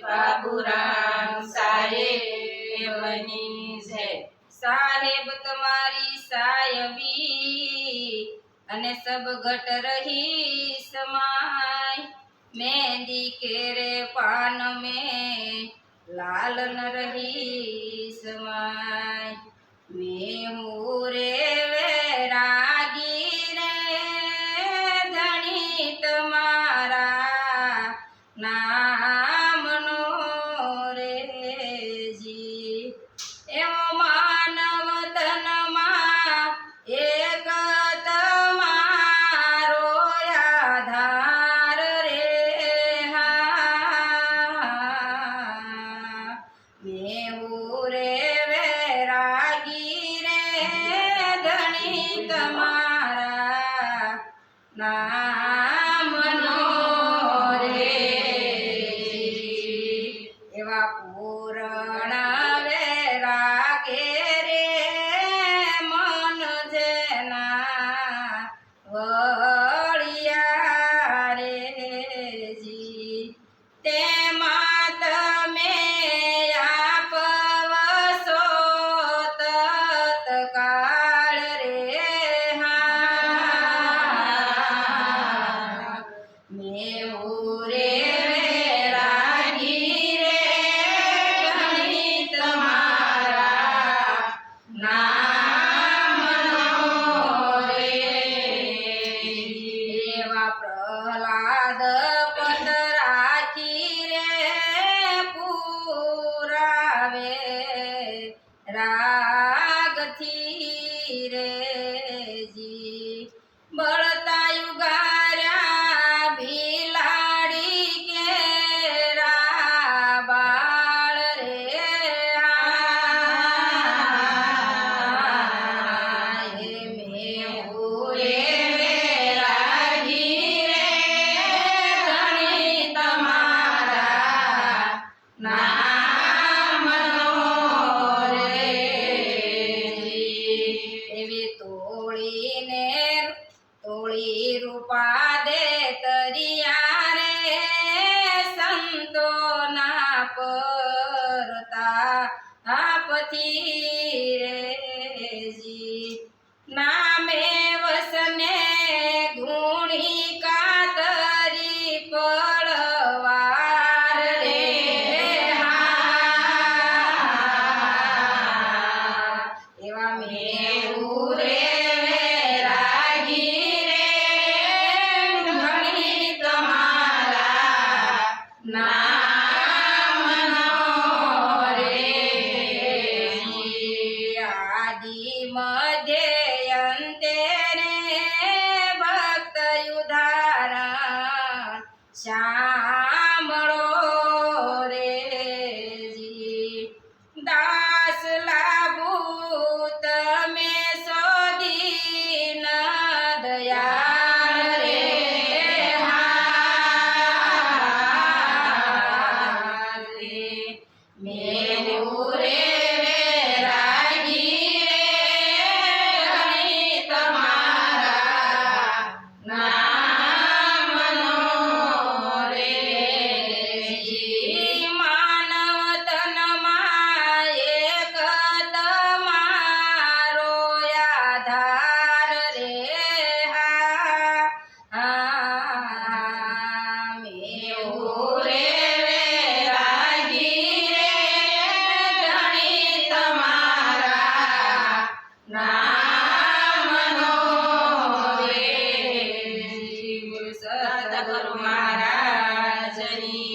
બાબુરામ સાહેબની જય। સાહેબ તમારી સાયબી અને સબ ઘટ રહી समाय। मेहंदी के रे पान में लाल न रही समाय। मैं हूँ रे वैरागी रे धनी तुम्हारा नाम नो रे जी। एवं मानव तन मा एक तमारो आधार रे हा। मैं हूँ रे वैरागी रे धनी तुम्हारा नाम नो रे एवा पूर्ण वैरागे रे मन जेना वळिया रे जी। तेमा तमे आपवशो तत्काळ रे हा। मैं हूँ रे वैरागी रे धनी तुम्हारा नाम नो रे। एवा प्रहलाद पद राखी रे पुरावे राग थी रे जी। बळता युगार्या भीलाड़ी के राबाळ रे हा। मैं हूँ रे वैरागी रे धनी तुम्हारा नाम नो रे एवी तोड़ी रूपा दे तरिया रे संतो ना परता आपथी रे जी। नामे वसने गुणी कातरी पळवार रे हा। एवा मैं हूँ रे वैरागी रे धनी तुम्हारा नाम नो रे जी। आदि मध्य अंते रे भक्त उदाहरण श्यामळो रे जी। दास लाभू तमे सो दीन दयाळ रे हा। मैं हूँ रे वैरागी रे धनी तुम्हारा नाम नो रे जी। मानव तन मा एक तमारो आधार रे हा। मैं हूँ रे वैरागी रे धनी तुम्हारा नाम नो रे जी। सतगुरु महाराज ની